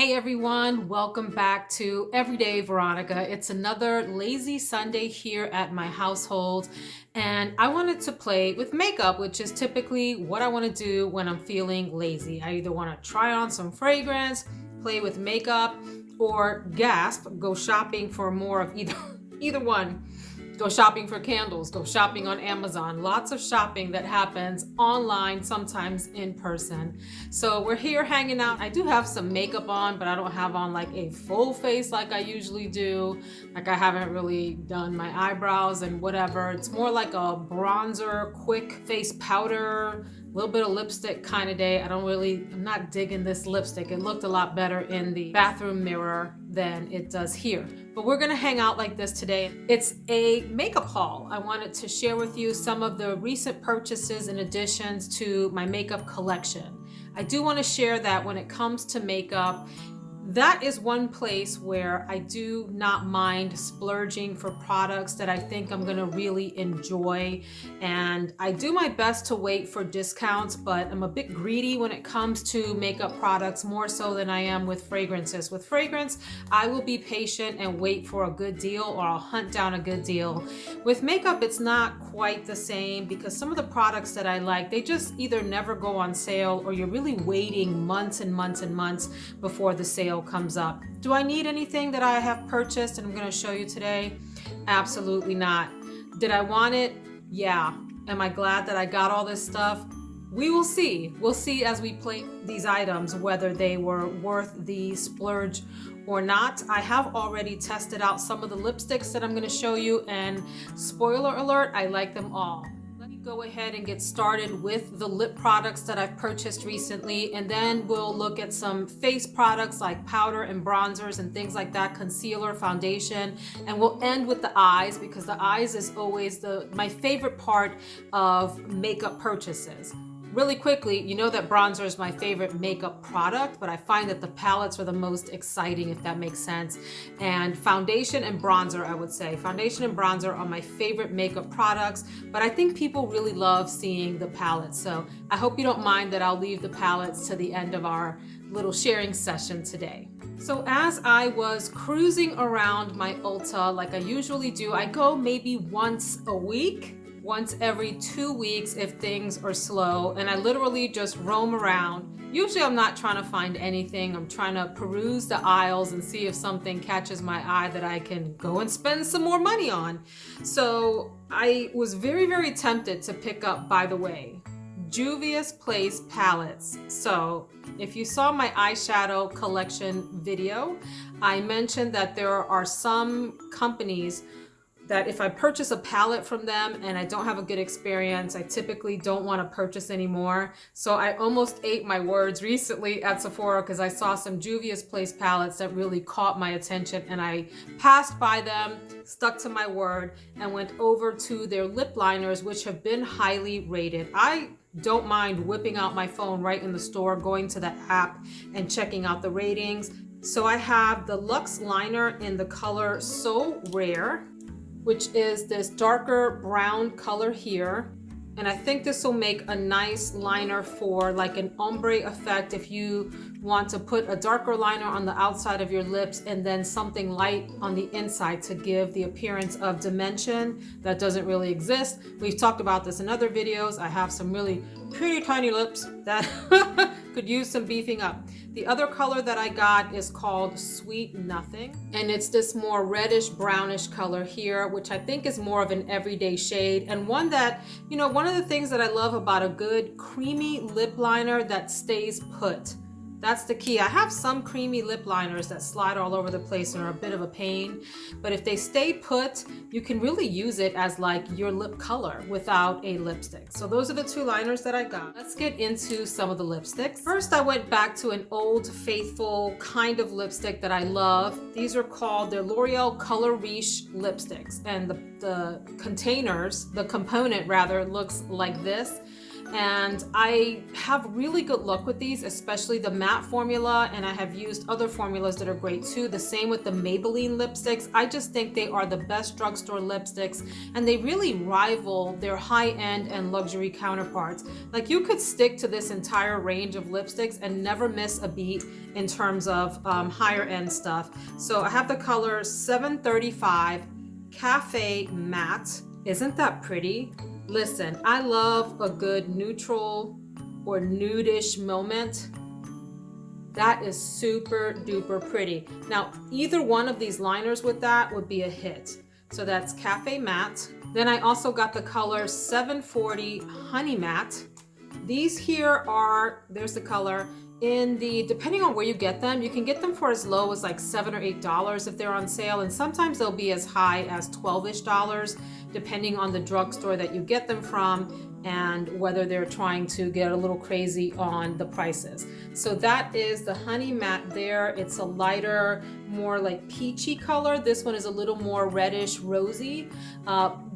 Hey everyone, welcome back to Everyday Veronica. It's another lazy Sunday here at my household, and I wanted to play with makeup, which is typically what I want to do when I'm feeling lazy. I either want to try on some fragrance, play with makeup, or gasp, go shopping for more of either one. Go shopping for candles, go shopping on Amazon. Lots of shopping that happens online, sometimes in person. So we're here hanging out. I do have some makeup on, but I don't have on like a full face like I usually do. Like I haven't really done my eyebrows and whatever. It's more like a bronzer, quick face powder, a little bit of lipstick kind of day. I'm not digging this lipstick. It looked a lot better in the bathroom mirror than it does here. But we're gonna hang out like this today. It's a makeup haul. I wanted to share with you some of the recent purchases and additions to my makeup collection. I do wanna share that when it comes to makeup, that is one place where I do not mind splurging for products that I think I'm gonna really enjoy. And I do my best to wait for discounts, but I'm a bit greedy when it comes to makeup products, more so than I am with fragrances. With fragrance, I will be patient and wait for a good deal, or I'll hunt down a good deal. With makeup, it's not quite the same because some of the products that I like, they just either never go on sale or you're really waiting months and months and months before the sale comes up. Do I need anything that I have purchased and I'm going to show you today? Absolutely not. Did I want it? Yeah. Am I glad that I got all this stuff? We will see. We'll see as we play these items whether they were worth the splurge or not. I have already tested out some of the lipsticks that I'm going to show you, and spoiler alert, I like them all. Go ahead and get started with the lip products that I've purchased recently, and then we'll look at some face products like powder and bronzers and things like that, concealer, foundation, and we'll end with the eyes because the eyes is always my favorite part of makeup purchases. Really quickly, you know that bronzer is my favorite makeup product, but I find that the palettes are the most exciting, if that makes sense. And foundation and bronzer, I would say. Foundation and bronzer are my favorite makeup products, but I think people really love seeing the palettes. So I hope you don't mind that I'll leave the palettes to the end of our little sharing session today. So as I was cruising around my Ulta like I usually do, I go maybe once a week. Once every 2 weeks if things are slow, and I literally just roam around. Usually I'm not trying to find anything. I'm trying to peruse the aisles and see if something catches my eye that I can go and spend some more money on. So I was very, very tempted to pick up, by the way, Juvia's Place palettes. So if you saw my eyeshadow collection video, I mentioned that there are some companies that if I purchase a palette from them and I don't have a good experience, I typically don't want to purchase anymore. So I almost ate my words recently at Sephora because I saw some Juvia's Place palettes that really caught my attention, and I passed by them, stuck to my word, and went over to their lip liners, which have been highly rated. I don't mind whipping out my phone right in the store, going to the app and checking out the ratings. So I have the Luxe liner in the color So Rare, which is this darker brown color here. And I think this will make a nice liner for like an ombre effect if you want to put a darker liner on the outside of your lips and then something light on the inside to give the appearance of dimension that doesn't really exist. We've talked about this in other videos. I have some really pretty tiny lips that could use some beefing up. The other color that I got is called Sweet Nothing, and it's this more reddish brownish color here, which I think is more of an everyday shade, and one that, you know, one of the things that I love about a good creamy lip liner that stays put. That's the key. I have some creamy lip liners that slide all over the place and are a bit of a pain, but if they stay put, you can really use it as like your lip color without a lipstick. So those are the two liners that I got. Let's get into some of the lipsticks. First, I went back to an old faithful kind of lipstick that I love. These are called the L'Oreal Color Riche lipsticks, and the containers, the component rather, looks like this. and I have really good luck with these, especially the matte formula, and I have used other formulas that are great too. The same with the Maybelline lipsticks. I just think they are the best drugstore lipsticks, and they really rival their high-end and luxury counterparts. Like, you could stick to this entire range of lipsticks and never miss a beat in terms of higher end stuff. So I have the color 735 Cafe Matte. Isn't that pretty? Listen, I love a good neutral or nudish moment. That is super duper pretty. Now, either one of these liners with that would be a hit. So that's Cafe Matte. Then I also got the color 740 Honey Matte. These here are, there's the color, in the, depending on where you get them, you can get them for as low as like $7 or $8 if they're on sale, and sometimes they'll be as high as $12-ish, depending on the drugstore that you get them from and whether they're trying to get a little crazy on the prices. So that is the Honey Matte there. It's a lighter, more like peachy color. This one is a little more reddish rosy.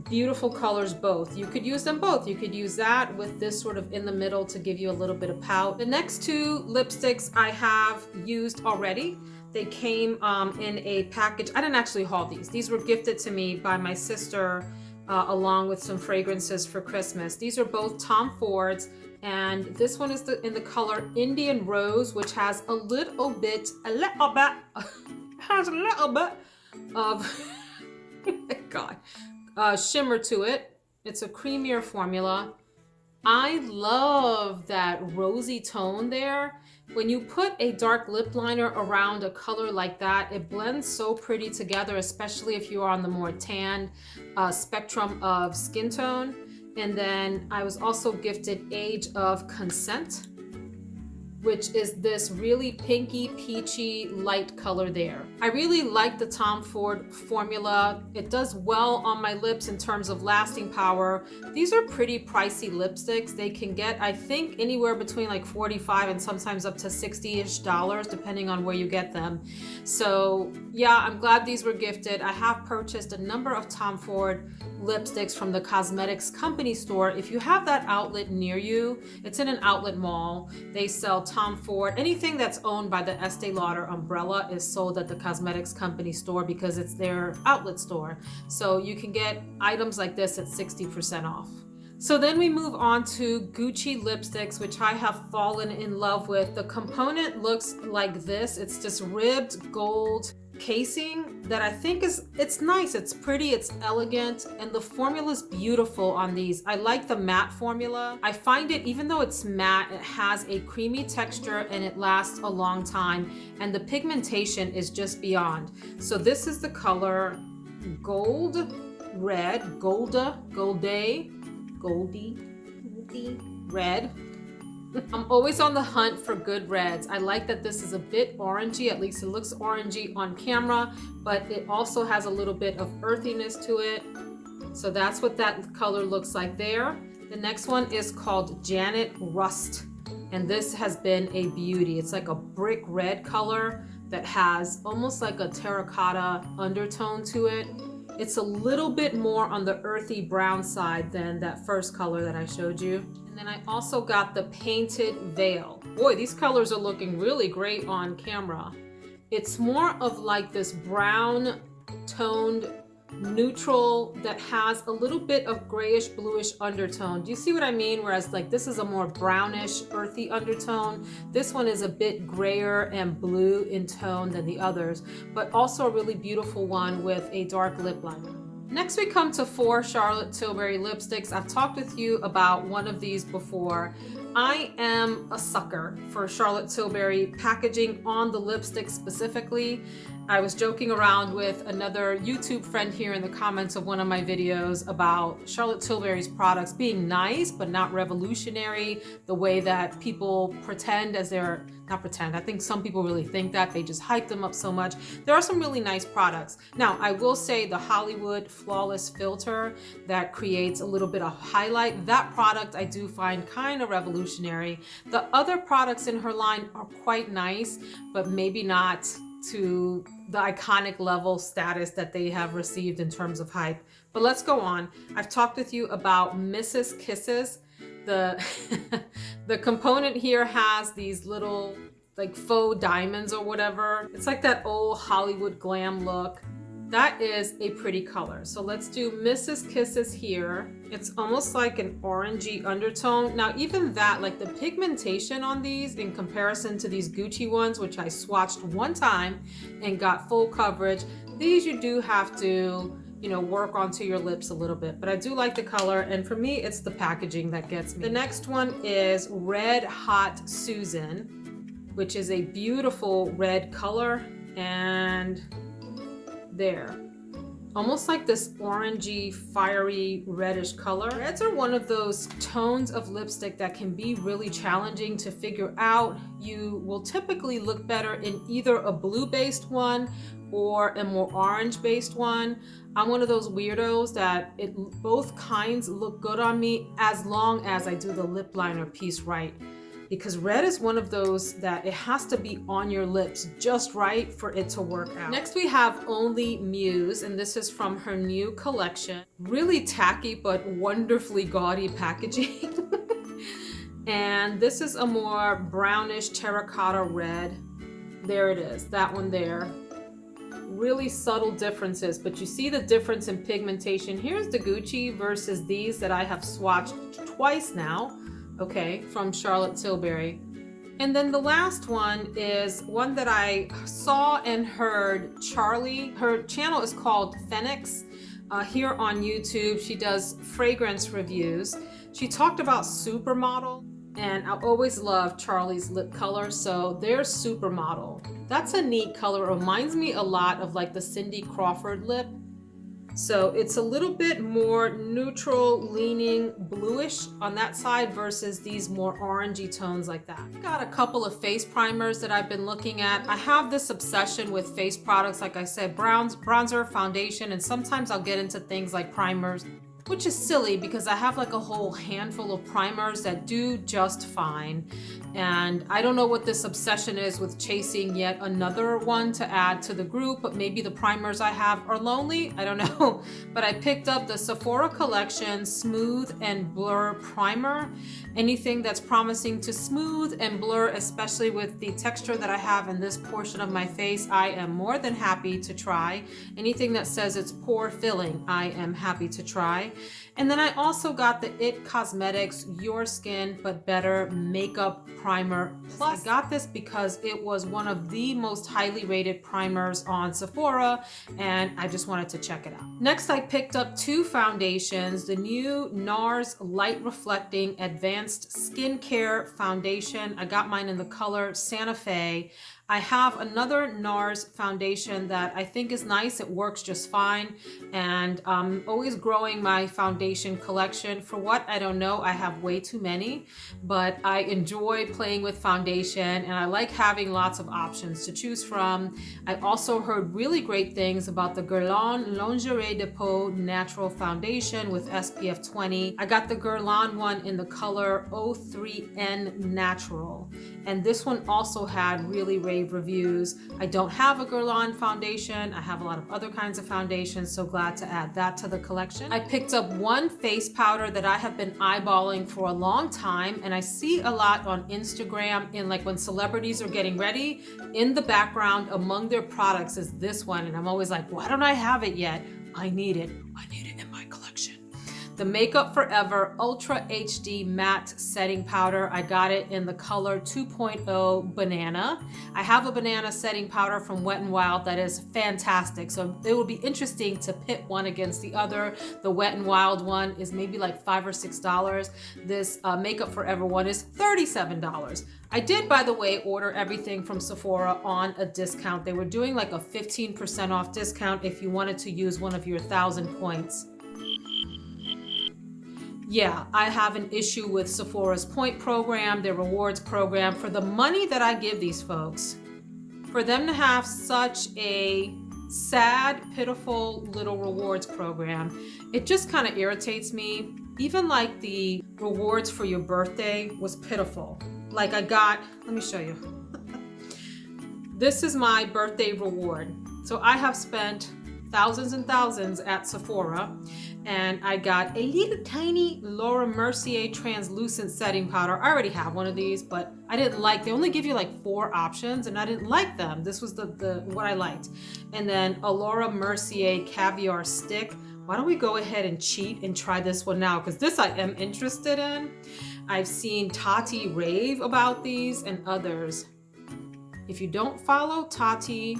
Beautiful colors both. You could use them both. You could use that with this sort of in the middle to give you a little bit of pout. The next two lipsticks I have used already. They came in a package. I didn't actually haul these. These were gifted to me by my sister along with some fragrances for Christmas. These are both Tom Ford's, and this one is in the color Indian Rose, which has a little bit of God, shimmer to it. It's a creamier formula. I love that rosy tone there. When you put a dark lip liner around a color like that, it blends so pretty together, especially if you are on the more tan spectrum of skin tone. And then I was also gifted Age of Consent, which is this really pinky, peachy, light color there. I really like the Tom Ford formula. It does well on my lips in terms of lasting power. These are pretty pricey lipsticks. They can get, I think, anywhere between like $45 and sometimes up to $60-ish, depending on where you get them. So yeah, I'm glad these were gifted. I have purchased a number of Tom Ford lipsticks from the cosmetics company store. If you have that outlet near you, it's in an outlet mall. They sell Tom Ford. Anything that's owned by the Estee Lauder umbrella is sold at the cosmetics company store because it's their outlet store. So you can get items like this at 60% off. So then we move on to Gucci lipsticks, which I have fallen in love with. The component looks like this. It's this ribbed gold casing that I think it's nice, it's pretty, it's elegant, and the formula is beautiful on these. I like the matte formula. I find it, even though it's matte, it has a creamy texture and it lasts a long time, and the pigmentation is just beyond. So this is the color Gold Red, Goldé Red. I'm always on the hunt for good reds. I like that this is a bit orangey, at least it looks orangey on camera, but it also has a little bit of earthiness to it. So that's what that color looks like there. The next one is called Janet Rust, and this has been a beauty. It's like a brick red color that has almost like a terracotta undertone to it. It's a little bit more on the earthy brown side than that first color that I showed you. And then I also got the Painted Veil. Boy, these colors are looking really great on camera. It's more of like this brown toned neutral that has a little bit of grayish bluish undertone. Do you see what I mean? Whereas like this is a more brownish earthy undertone. This one is a bit grayer and blue in tone than the others, but also a really beautiful one with a dark lip liner. Next we come to 4 Charlotte Tilbury lipsticks. I've talked with you about one of these before. I am a sucker for Charlotte Tilbury packaging on the lipstick specifically. I was joking around with another YouTube friend here in the comments of one of my videos about Charlotte Tilbury's products being nice but not revolutionary, the way that people pretend as they're, not pretend, I think some people really think that, they just hype them up so much. There are some really nice products. Now, I will say the Hollywood Flawless Filter that creates a little bit of highlight, that product I do find kind of revolutionary. The other products in her line are quite nice, but maybe not to the iconic level status that they have received in terms of hype. But let's go on. I've talked with you about Mrs. Kisses. The the component here has these little like faux diamonds or whatever. It's like that old Hollywood glam look. That is a pretty color. So let's do Mrs. Kisses here. It's almost like an orangey undertone. Now even that, like the pigmentation on these in comparison to these Gucci ones, which I swatched one time and got full coverage, these you do have to, you know, work onto your lips a little bit, but I do like the color, and for me it's the packaging that gets me. The next one is Red Hot Susan, which is a beautiful red color, and there, almost like this orangey fiery reddish color. Reds are one of those tones of lipstick that can be really challenging to figure out. You will typically look better in either a blue based one or a more orange based one. I'm one of those weirdos that both kinds look good on me as long as I do the lip liner piece right. Because red is one of those that it has to be on your lips just right for it to work out. Next we have Only Muse, and this is from her new collection. Really tacky but wonderfully gaudy packaging. And this is a more brownish terracotta red. There it is, that one there. Really subtle differences, but you see the difference in pigmentation. Here's the Gucci versus these that I have swatched twice now. Okay, from Charlotte Tilbury. And then the last one is one that I saw and heard Charlie. Her channel is called Phoenix. Here on YouTube, she does fragrance reviews. She talked about Supermodel, and I always love Charlie's lip color, so there's Supermodel. That's a neat color. It reminds me a lot of like the Cindy Crawford lip. So it's a little bit more neutral, leaning bluish on that side versus these more orangey tones like that. I've got a couple of face primers that I've been looking at. I have this obsession with face products, like I said, bronzer, foundation, and sometimes I'll get into things like primers, which is silly because I have like a whole handful of primers that do just fine. And I don't know what this obsession is with chasing yet another one to add to the group, but maybe the primers I have are lonely. I don't know. But I picked up the Sephora Collection Smooth and Blur Primer. Anything that's promising to smooth and blur, especially with the texture that I have in this portion of my face, I am more than happy to try. Anything that says it's pore filling, I am happy to try. And then I also got the IT Cosmetics Your Skin But Better Makeup Primer Plus. I got this because it was one of the most highly rated primers on Sephora, and I just wanted to check it out. Next, I picked up two foundations, the new Nars Light Reflecting Advanced Skincare Foundation. I got mine in the color Santa Fe. I have another Nars foundation that I think is nice. It works just fine. And I'm always growing my foundation collection. For what? I don't know. I have way too many, but I enjoy playing with foundation and I like having lots of options to choose from. I also heard really great things about the Guerlain Lingerie de Peau Natural Foundation with SPF 20. I got the Guerlain one in the color 03N Natural. And this one also had really rave reviews. I don't have a Guerlain foundation. I have a lot of other kinds of foundations, so glad to add that to the collection. I picked up one face powder that I have been eyeballing for a long time, and I see a lot on Instagram in like when celebrities are getting ready, in the background among their products is this one, and I'm always like, why don't I have it yet? I need it. I need it in my collection. The Makeup Forever Ultra HD Matte Setting Powder. I got it in the color 2.0 Banana. I have a banana setting powder from Wet n Wild that is fantastic. So it will be interesting to pit one against the other. The Wet n Wild one is maybe like $5 or $6. This Makeup Forever one is $37. I did, by the way, order everything from Sephora on a discount. They were doing like a 15% off discount if you wanted to use one of your 1,000 points. Yeah, I have an issue with Sephora's point program, their rewards program. For the money that I give these folks, for them to have such a sad, pitiful little rewards program, it just kind of irritates me. Even like the rewards for your birthday was pitiful. Like I got, let me show you. This is my birthday reward. So I have spent thousands and thousands at Sephora, And I got a little tiny Laura Mercier translucent setting powder. I already have one of these, but I didn't like, they only give you like 4 options and I didn't like them. This was the what I liked. And then a Laura Mercier Caviar stick. Why don't we go ahead and cheat and try this one now? Because this I am interested in. I've seen Tati rave about these and others. If you don't follow Tati,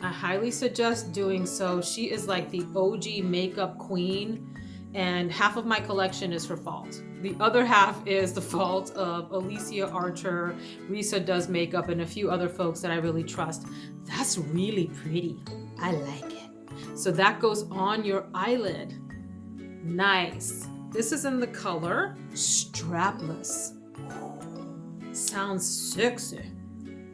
I highly suggest doing so. She is like the OG makeup queen, and half of my collection is her fault. The other half is the fault of Alicia Archer, Riche Does Makeup, and a few other folks that I really trust. That's really pretty. I like it. So that goes on your eyelid. Nice. This is in the color Strapless. Sounds sexy.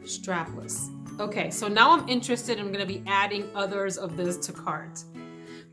Strapless. Okay, so now I'm interested. I'm going to be adding others of this to cart.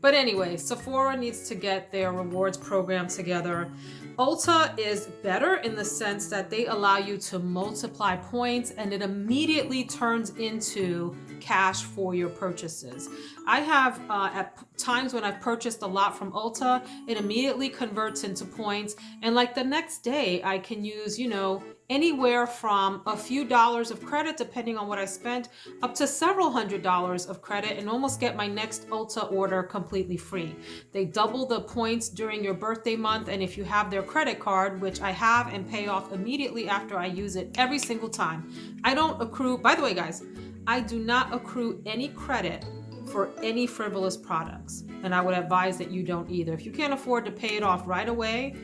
But anyway, Sephora needs to get their rewards program together. Ulta is better in the sense that they allow you to multiply points and it immediately turns into cash for your purchases. I have at times when I've purchased a lot from Ulta, it immediately converts into points, and like the next day I can use, you know, anywhere from a few dollars of credit depending on what I spent up to several $100s of credit and almost get my next Ulta order completely free. They double the points during your birthday month, and if you have their credit card, which I have and pay off immediately after I use it every single time. I don't accrue, by the way guys, I do not accrue any credit for any frivolous products, and I would advise that you don't either. If you can't afford to pay it off right away,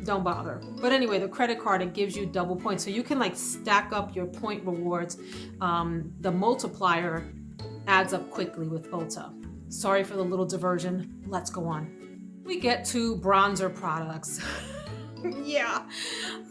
don't bother. But anyway, the credit card, it gives you double points, so you can like stack up your point rewards. The multiplier adds up quickly with Ulta. Sorry for the little diversion. Let's go on. We get to bronzer products. Yeah,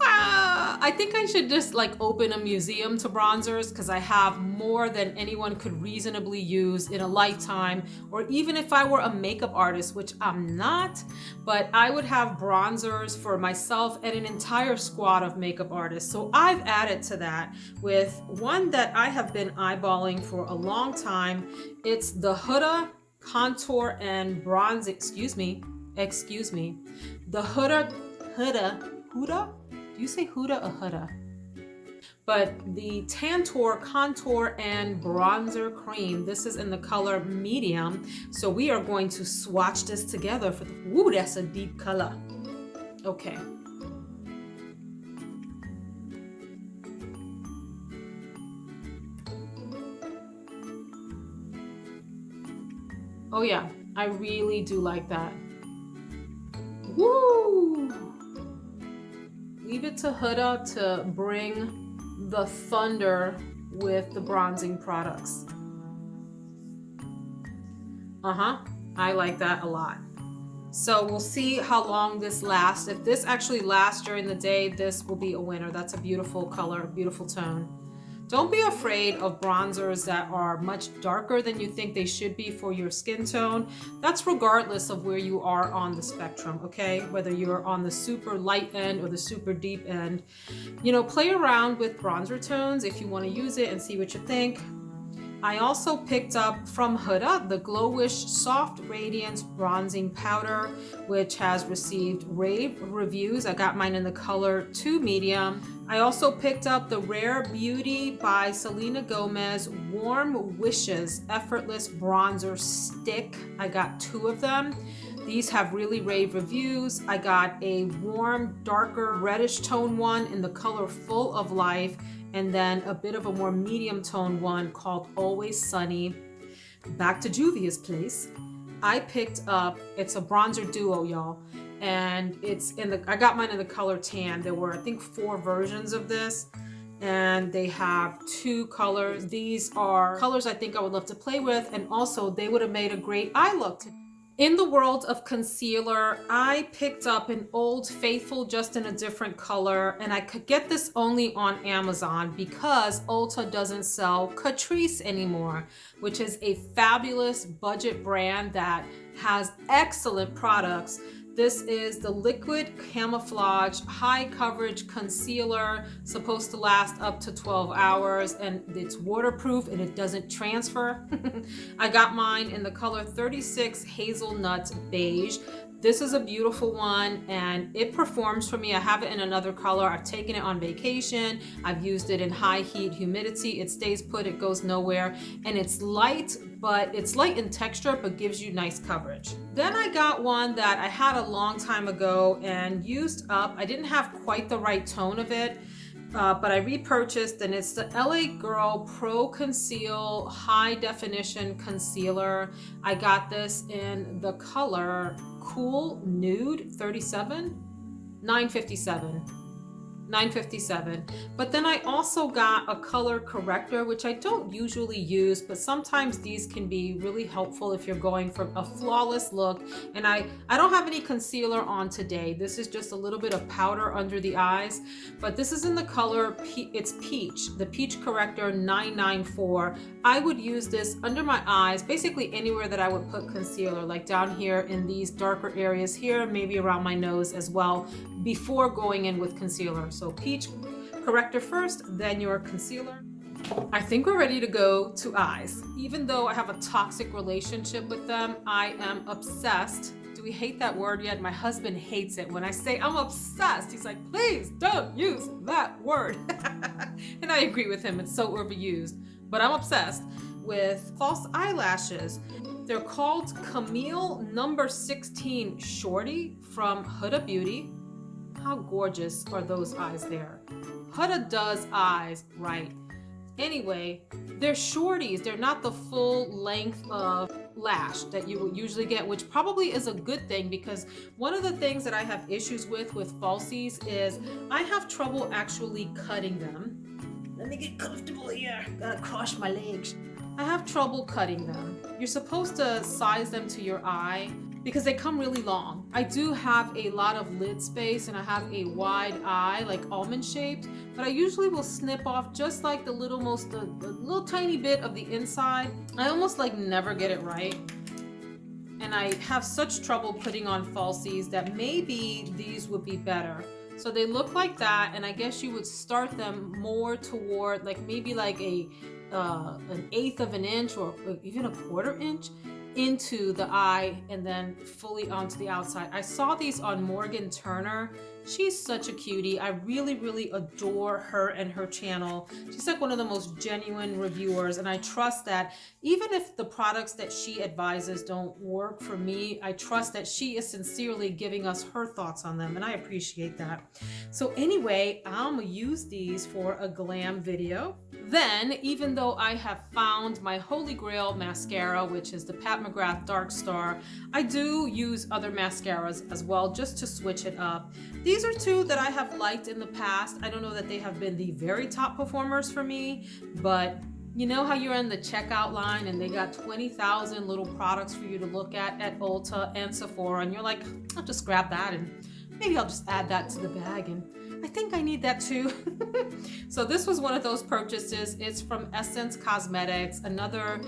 I think I should just like open a museum to bronzers because I have more than anyone could reasonably use in a lifetime, or even if I were a makeup artist, which I'm not, but I would have bronzers for myself and an entire squad of makeup artists. So I've added to that with one that I have been eyeballing for a long time. It's the Huda Contour and Bronze, excuse me, the Huda, do you say Huda or Huda? But the Tantour Contour and Bronzer Cream, this is in the color medium. So we are going to swatch this together for the, ooh, that's a deep color. Okay. Oh yeah, I really do like that. Woo! Leave it to Huda to bring the thunder with the bronzing products. I like that a lot. So we'll see how long this lasts. If this actually lasts during the day, this will be a winner. That's a beautiful color, beautiful tone. Don't be afraid of bronzers that are much darker than you think they should be for your skin tone. That's regardless of where you are on the spectrum, okay? Whether you're on the super light end or the super deep end. You know, play around with bronzer tones if you want to use it and see what you think. I also picked up from Huda the Glowish Soft Radiance Bronzing Powder, which has received rave reviews. I got mine in the color 2 medium. I also picked up the Rare Beauty by Selena Gomez Warm Wishes Effortless Bronzer Stick. I got 2 of them. These have really rave reviews. I got a warm, darker, reddish tone one in the color Full of Life, and then a bit of a more medium tone one called Always Sunny. Back to Juvia's place. I picked up, it's a bronzer duo, y'all, and it's in the, I got mine in the color tan. There were, I think, 4 versions of this, and they have 2 colors. These are colors I think I would love to play with, and also they would have made a great eye look. In the world of concealer, I picked up an Old Faithful just in a different color, and I could get this only on Amazon because Ulta doesn't sell Catrice anymore, which is a fabulous budget brand that has excellent products This is the Liquid Camouflage High Coverage Concealer, supposed to last up to 12 hours, and it's waterproof and it doesn't transfer. I got mine in the color 36 Hazelnut Beige. This is a beautiful one and it performs for me. I have it in another color. I've taken it on vacation. I've used it in high heat, humidity. It stays put, it goes nowhere. And it's light, but it's light in texture, but gives you nice coverage. Then I got one that I had a long time ago and used up. I didn't have quite the right tone of it. But I repurchased, and it's the LA Girl Pro Conceal High Definition Concealer. I got this in the color Cool Nude 37, $9.57. But then I also got a color corrector, which I don't usually use, but sometimes these can be really helpful if you're going for a flawless look. And I don't have any concealer on today. This is just a little bit of powder under the eyes, but this is in the color, it's Peach, the Peach Corrector 994. I would use this under my eyes, basically anywhere that I would put concealer, like down here in these darker areas here, maybe around my nose as well, before going in with concealer. So Peach Corrector first, then your concealer. I think we're ready to go to eyes. Even though I have a toxic relationship with them, I am obsessed. Do we hate that word yet? My husband hates it. When I say I'm obsessed, he's like, please don't use that word. And I agree with him, it's so overused. But I'm obsessed with false eyelashes. They're called Camille number 16 Shorty from Huda Beauty. How gorgeous are those eyes there? Huda does eyes right. Anyway, they're shorties. They're not the full length of lash that you would usually get, which probably is a good thing, because one of the things that I have issues with falsies is I have trouble actually cutting them. Let me get comfortable here. Gotta cross my legs. I have trouble cutting them. You're supposed to size them to your eye because they come really long. I do have a lot of lid space and I have a wide eye, like almond shaped, but I usually will snip off just like the little tiny bit of the inside. I almost like never get it right. And I have such trouble putting on falsies that maybe these would be better. So they look like that, and I guess you would start them more toward like maybe like an 1/8 of an inch or even a 1/4 inch into the eye and then fully onto the outside. I saw these on Morgan Turner. She's such a cutie. I really, really adore her and her channel. She's like one of the most genuine reviewers, and I trust that even if the products that she advises don't work for me, I trust that she is sincerely giving us her thoughts on them, and I appreciate that. So anyway, I'm gonna use these for a glam video. Then, even though I have found my holy grail mascara, which is the Pat McGrath Dark Star, I do use other mascaras as well, just to switch it up. These are two that I have liked in the past. I don't know that they have been the very top performers for me, but you know how you're in the checkout line and they got 20,000 little products for you to look at Ulta and Sephora, and you're like, I'll just grab that and maybe I'll just add that to the bag, and I think I need that too. So this was one of those purchases. It's from Essence Cosmetics, another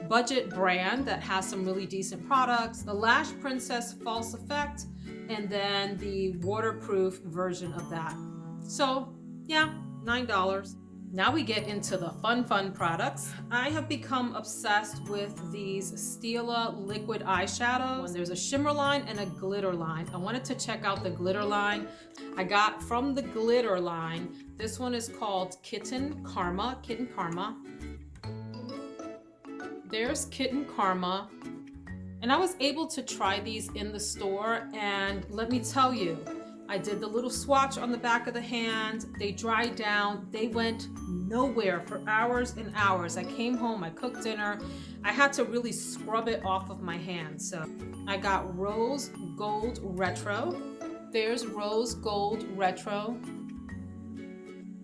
budget brand that has some really decent products. The Lash Princess False Effect, and then the waterproof version of that. So yeah, $9. Now we get into the fun products. I have become obsessed with these Stila liquid eyeshadows. There's a shimmer line and a glitter line. I wanted to check out the glitter line. I got from the glitter line, this one is called Kitten Karma. There's Kitten Karma. And I was able to try these in the store, and let me tell you, I did the little swatch on the back of the hand. They dried down. They went nowhere for hours and hours. I came home, I cooked dinner. I had to really scrub it off of my hand. So I got Rose Gold Retro. There's Rose Gold Retro.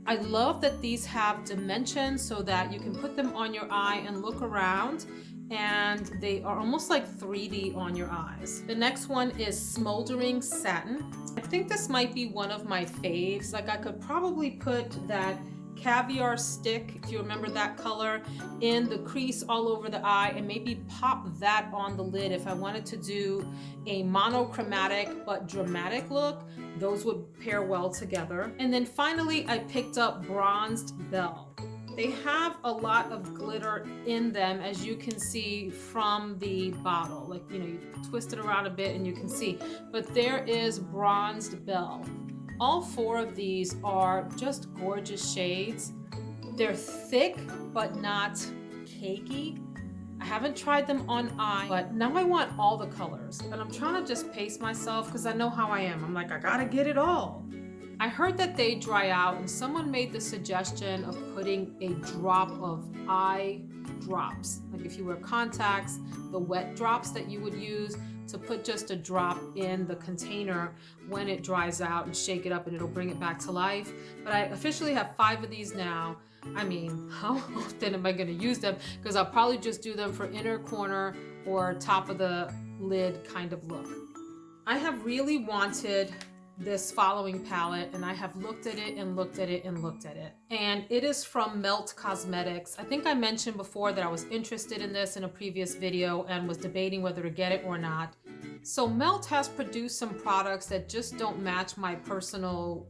I love that these have dimensions so that you can put them on your eye and look around, and they are almost like 3D on your eyes. The next one is Smoldering Satin. I think this might be one of my faves. Like I could probably put that Caviar stick, if you remember that color, in the crease all over the eye, and maybe pop that on the lid if I wanted to do a monochromatic but dramatic look. Those would pair well together. And then finally, I picked up Bronzed Belle. They have a lot of glitter in them, as you can see from the bottle. Like, you know, you twist it around a bit and you can see. But there is Bronzed Belle. All four of these are just gorgeous shades. They're thick, but not cakey. I haven't tried them on eye, but now I want all the colors. And I'm trying to just pace myself because I know how I am. I'm like, I gotta get it all. I heard that they dry out, and someone made the suggestion of putting a drop of eye drops. Like if you wear contacts, the wet drops that you would use, to put just a drop in the container when it dries out and shake it up and it'll bring it back to life. But I officially have 5 of these now. I mean, how often am I going to use them? Because I'll probably just do them for inner corner or top of the lid kind of look. I have really wanted this following palette, and I have looked at it and looked at it and looked at it. And it is from Melt Cosmetics. I think I mentioned before that I was interested in this in a previous video and was debating whether to get it or not. So Melt has produced some products that just don't match my personal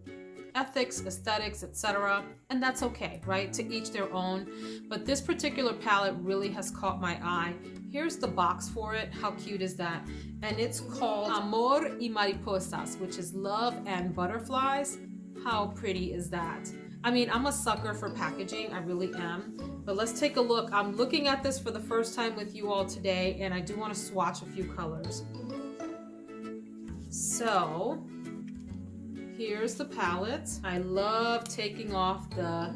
ethics, aesthetics, etc. And that's okay, right? To each their own. But this particular palette really has caught my eye. Here's the box for it. How cute is that? And it's called Amor y Mariposas, which is love and butterflies. How pretty is that? I mean, I'm a sucker for packaging, I really am. But let's take a look. I'm looking at this for the first time with you all today, and I do want to swatch a few colors. So, here's the palette. I love taking off the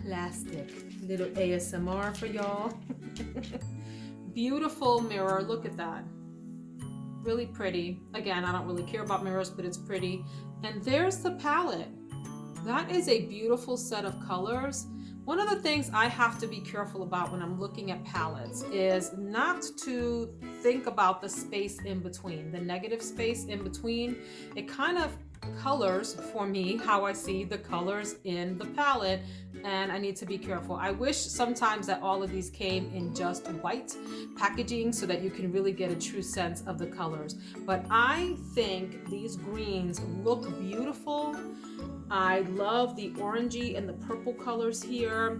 plastic. Little ASMR for y'all. Beautiful mirror, look at that. Really pretty. Again, I don't really care about mirrors, but it's pretty. And there's the palette. That is a beautiful set of colors. One of the things I have to be careful about when I'm looking at palettes is not to think about the space in between, the negative space in between. It kind of colors for me how I see the colors in the palette, and I need to be careful. I wish sometimes that all of these came in just white packaging so that you can really get a true sense of the colors. But I think these greens look beautiful. I love the orangey and the purple colors here.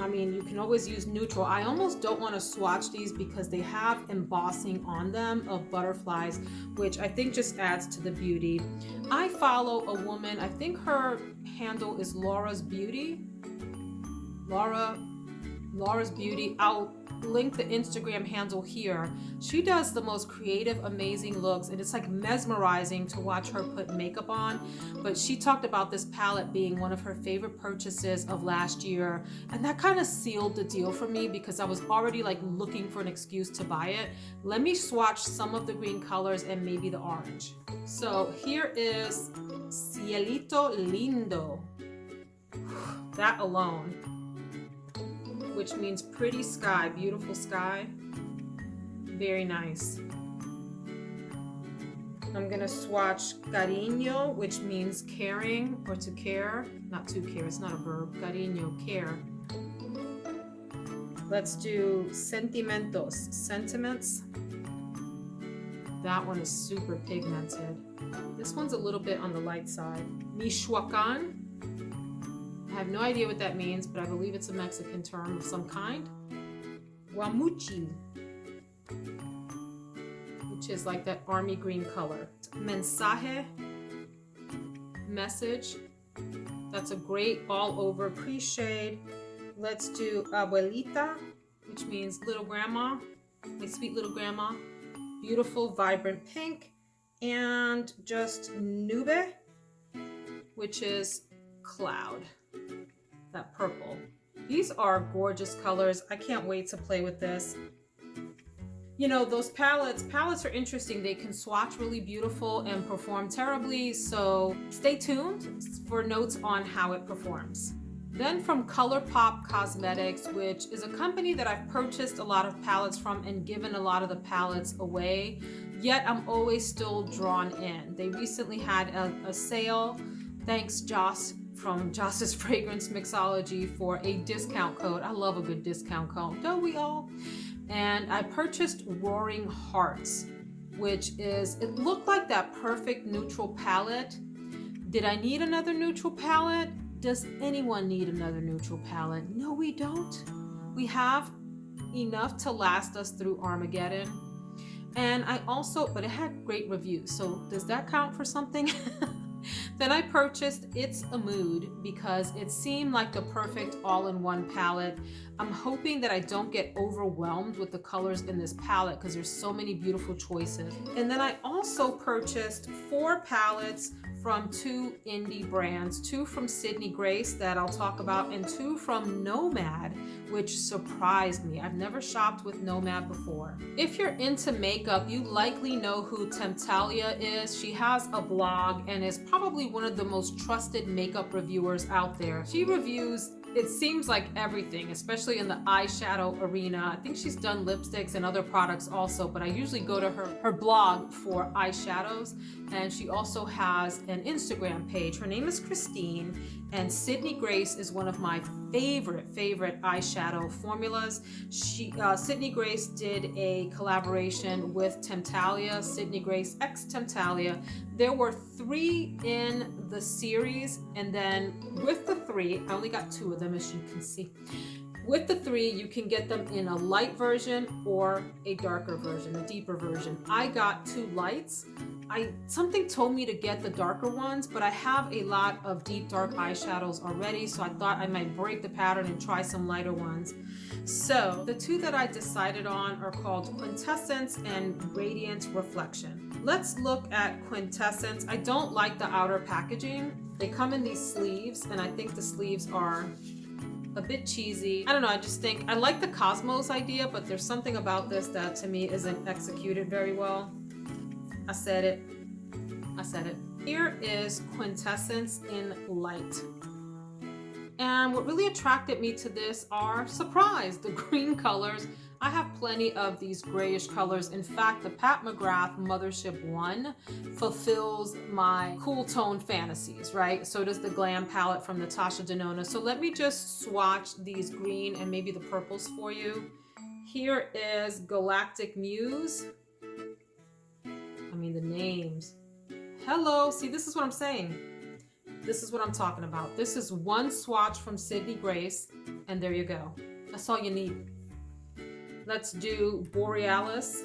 I mean, you can always use neutral. I almost don't want to swatch these because they have embossing on them of butterflies, which I think just adds to the beauty. I follow a woman, I think her handle is Laura's Beauty. Laura's Beauty. I'll link the Instagram handle here. She does the most creative, amazing looks, and it's like mesmerizing to watch her put makeup on. But she talked about this palette being one of her favorite purchases of last year, and that kind of sealed the deal for me because I was already like looking for an excuse to buy it. Let me swatch some of the green colors and maybe the orange. So here is Cielito Lindo. That alone, which means pretty sky, beautiful sky. Very nice. I'm gonna swatch Cariño, which means caring or to care. Not to care, it's not a verb. Cariño, care. Let's do Sentimentos, sentiments. That one is super pigmented. This one's a little bit on the light side. Michoacán. I have no idea what that means, but I believe it's a Mexican term of some kind. Guamuchil, which is like that army green color. Mensaje, message. That's a great all over crease shade. Let's do Abuelita, which means little grandma, my sweet little grandma. Beautiful, vibrant pink. And just Nube, which is cloud. That purple. These are gorgeous colors. I can't wait to play with this. You know, those palettes are interesting. They can swatch really beautiful and perform terribly. So stay tuned for notes on how it performs. Then from Colourpop Cosmetics, which is a company that I've purchased a lot of palettes from and given a lot of the palettes away, yet I'm always still drawn in. They recently had a sale Thanks Joss from Joss's Fragrance Mixology for a discount code. I love a good discount code, don't we all? And I purchased Roaring Hearts, which is, it looked like that perfect neutral palette. Did I need another neutral palette? Does anyone need another neutral palette? No, we don't. We have enough to last us through Armageddon. And I also, but it had great reviews, so does that count for something? Then I purchased It's a Mood because it seemed like the perfect all-in-one palette. I'm hoping that I don't get overwhelmed with the colors in this palette because there's so many beautiful choices. And then I also purchased 4 palettes from 2 indie brands, 2 from Sydney Grace that I'll talk about, and 2 from Nomad, which surprised me. I've never shopped with Nomad before. If you're into makeup, you likely know who Temptalia is. She has a blog and is probably one of the most trusted makeup reviewers out there. She reviews, it seems like everything, especially in the eyeshadow arena. I think she's done lipsticks and other products also, but I usually go to her blog for eyeshadows. And she also has an Instagram page. Her name is Christine, and Sydney Grace is one of my favorite eyeshadow formulas. Sydney Grace did a collaboration with Temptalia, Sydney Grace x Temptalia. There were 3 in the series, and then with the 3, I only got 2 of them, as you can see. With the 3, you can get them in a light version or a darker version, a deeper version. I got 2 lights. Something told me to get the darker ones, but I have a lot of deep dark eyeshadows already, so I thought I might break the pattern and try some lighter ones. So the 2 that I decided on are called Quintessence and Radiant Reflection. Let's look at Quintessence. I don't like the outer packaging. They come in these sleeves, and I think the sleeves are a bit cheesy. I don't know, I just think, I like the Cosmos idea, but there's something about this that to me isn't executed very well. I said it. Here is Quintessence in Light. And what really attracted me to this are, surprise, the green colors. I have plenty of these grayish colors. In fact, the Pat McGrath Mothership 1 fulfills my cool tone fantasies, right? So does the Glam palette from Natasha Denona. So let me just swatch these green and maybe the purples for you. Here is Galactic Muse. I mean, the names. Hello, see, this is what I'm saying. This is what I'm talking about. This is one swatch from Sydney Grace, and there you go. That's all you need. Let's do Borealis,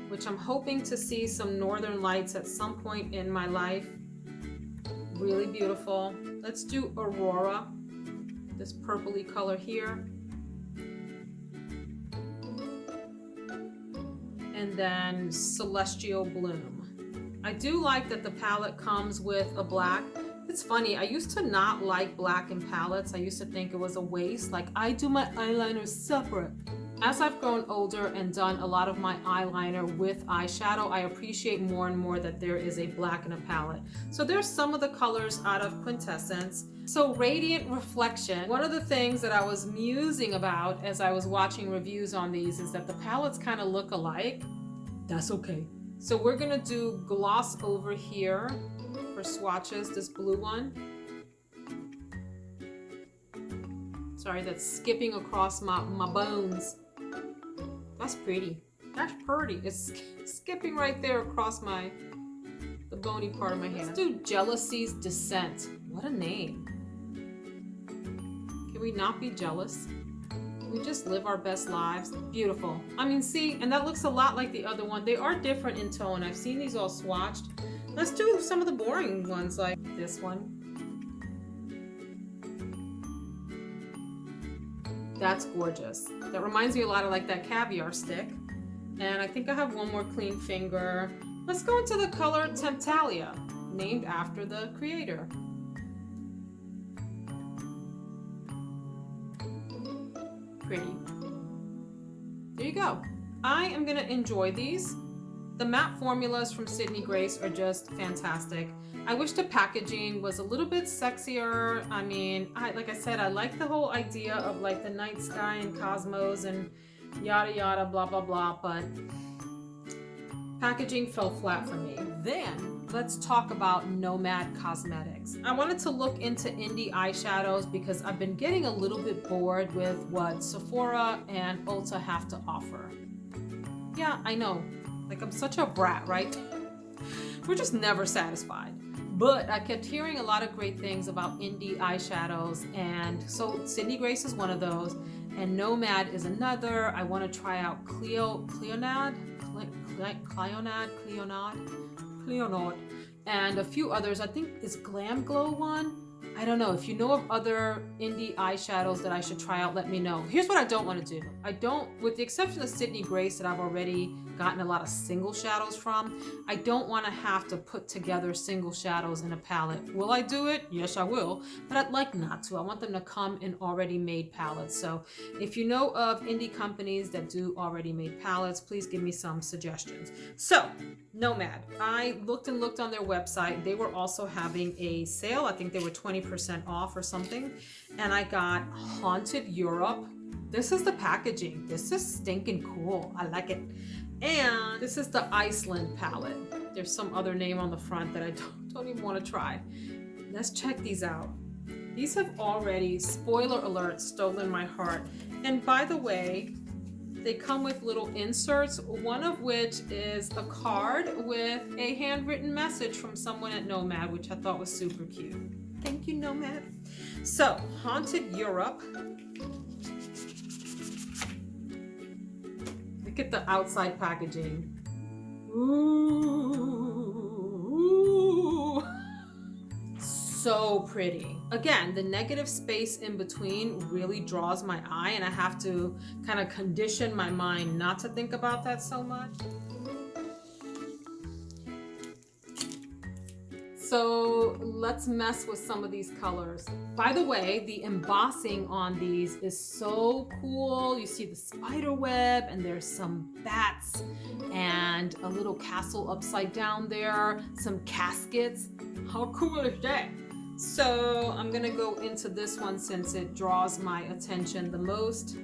which I'm hoping to see some northern lights at some point in my life. Really beautiful. Let's do Aurora, this purpley color here. And then Celestial Bloom. I do like that the palette comes with a black. It's funny, I used to not like black in palettes. I used to think it was a waste. Like, I do my eyeliner separate. As I've grown older and done a lot of my eyeliner with eyeshadow, I appreciate more and more that there is a black in a palette. So there's some of the colors out of Quintessence. So Radiant Reflection, one of the things that I was musing about as I was watching reviews on these is that the palettes kind of look alike. That's okay. So we're gonna do gloss over here for swatches, this blue one. Sorry, that's skipping across my bones. That's pretty. That's pretty. It's skipping right there across the bony part of my hand. Let's do Jealousy's Descent. What a name. Can we not be jealous? Can we just live our best lives? Beautiful. I mean, see, and that looks a lot like the other one. They are different in tone. I've seen these all swatched. Let's do some of the boring ones like this one. That's gorgeous. That reminds me a lot of like that Caviar stick. And I think I have one more clean finger. Let's go into the color Temptalia, named after the creator. Pretty. There you go. I am gonna enjoy these. The matte formulas from Sydney Grace are just fantastic. I wish the packaging was a little bit sexier. I mean, like I said, I like the whole idea of like the night sky and cosmos and yada yada blah blah blah, but Packaging fell flat for me. Then let's talk about Nomad Cosmetics. I wanted to look into indie eyeshadows because I've been getting a little bit bored with what Sephora and Ulta have to offer. Yeah, I know. Like, I'm such a brat, right? We're just never satisfied. But I kept hearing a lot of great things about indie eyeshadows, and so Sydney Grace is one of those, and Nomad is another. I want to try out Cleonad, and a few others. I think is Glam Glow one. I don't know. If you know of other indie eyeshadows that I should try out, let me know. Here's what I don't want to do. I don't, with the exception of Sydney Grace that I've already gotten a lot of single shadows from, I don't want to have to put together single shadows in a palette. Will I do it? Yes, I will. But I'd like not to. I want them to come in already made palettes. So if you know of indie companies that do already made palettes, please give me some suggestions. So, Nomad. I looked and looked on their website. They were also having a sale. I think they were 20% off or something. And I got Haunted Europe. This is the packaging. This is stinking cool. I like it. And this is the Iceland palette. There's some other name on the front that I don't even want to try. Let's check these out. These have already, spoiler alert, stolen my heart. And by the way, they come with little inserts, one of which is a card with a handwritten message from someone at Nomad, which I thought was super cute. Thank you, Nomad. So, Haunted Europe. Look at the outside packaging. Ooh. So pretty. Again, the negative space in between really draws my eye, and I have to kind of condition my mind not to think about that so much. So let's mess with some of these colors. By the way, the embossing on these is so cool. You see the spider web, and there's some bats and a little castle upside down there, some caskets. How cool is that? So I'm gonna go into this one since it draws my attention the most.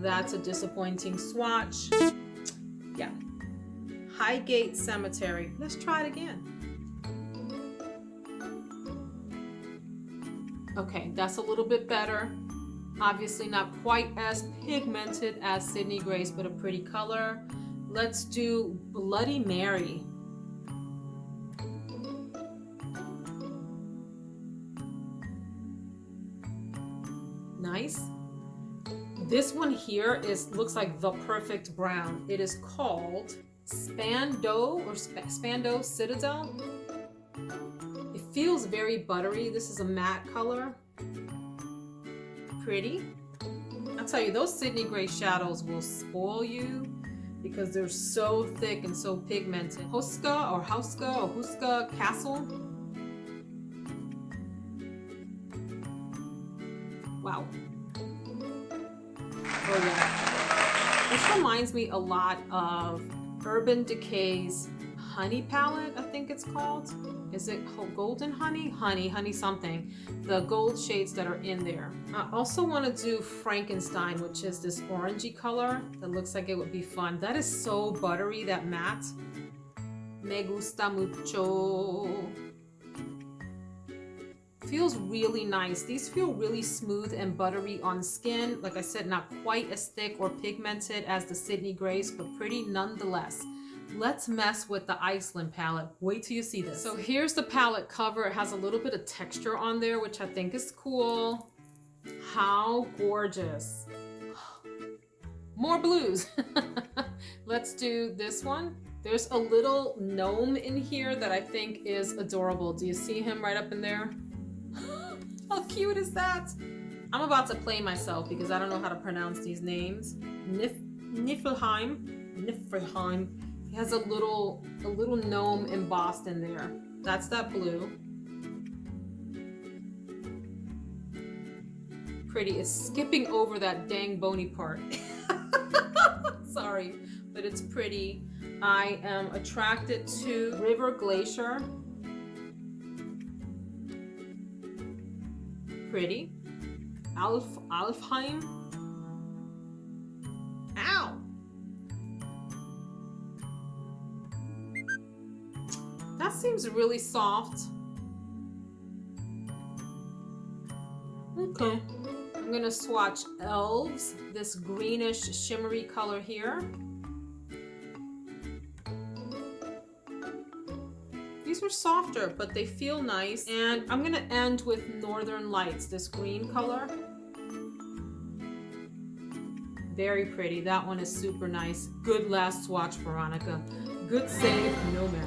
That's a disappointing swatch. Yeah. Highgate Cemetery. Let's try it again. Okay, that's a little bit better. Obviously not quite as pigmented as Sydney Grace, but a pretty color. Let's do Bloody Mary. Nice. This one here looks like the perfect brown. It is called Spando Citadel. It feels very buttery. This is a matte color. Pretty. I'll tell you, those Sydney Grace shadows will spoil you because they're so thick and so pigmented. Huska Castle. Wow. Oh yeah. This reminds me a lot of Urban Decay's Honey palette, I think it's called. Is it Golden Honey? Honey something. The gold shades that are in there. I also want to do Frankenstein, which is this orangey color that looks like it would be fun. That is so buttery, that matte. Me gusta mucho. Feels really nice. These feel really smooth and buttery on skin. Like I said, not quite as thick or pigmented as the Sydney Grace, but pretty nonetheless. Let's mess with the Iceland palette. Wait till you see this. So here's the palette cover. It has a little bit of texture on there, which I think is cool. How gorgeous. More blues. Let's do this one. There's a little gnome in here that I think is adorable. Do you see him right up in there? How cute is that? I'm about to play myself because I don't know how to pronounce these names. Niflheim. He has a little gnome embossed in there. That's that blue. Pretty. It's skipping over that dang bony part. Sorry, but it's pretty. I am attracted to River Glacier. Pretty. Alfheim. Ow! seems really soft. Okay. I'm gonna swatch Elves, this greenish shimmery color here. These are softer, but they feel nice. And I'm gonna end with Northern Lights, this green color. Very pretty. That one is super nice. Good last swatch, Veronica. Good save, Nomad.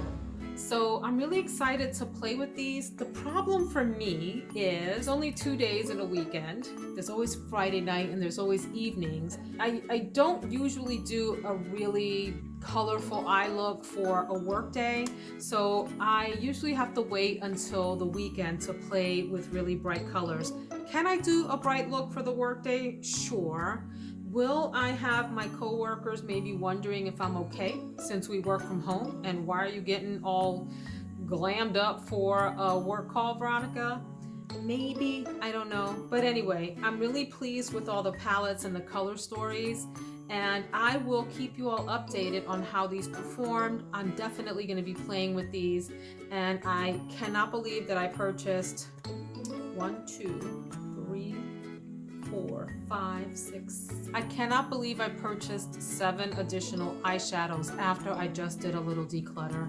So I'm really excited to play with these. The problem for me is only 2 days in a weekend. There's always Friday night and there's always evenings. I don't usually do a really colorful eye look for a work day. So I usually have to wait until the weekend to play with really bright colors. Can I do a bright look for the work day? Sure. Will I have my coworkers maybe wondering if I'm okay since we work from home? And why are you getting all glammed up for a work call, Veronica? Maybe, I don't know. But anyway, I'm really pleased with all the palettes and the color stories. And I will keep you all updated on how these performed. I'm definitely going to be playing with these. And I cannot believe that I purchased 1, 2, 3, 4, 5, 6. I cannot believe I purchased 7 additional eyeshadows after I just did a little declutter.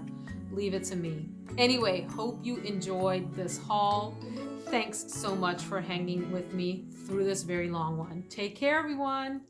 Leave it to me. Anyway, hope you enjoyed this haul. Thanks so much for hanging with me through this very long one. Take care, everyone.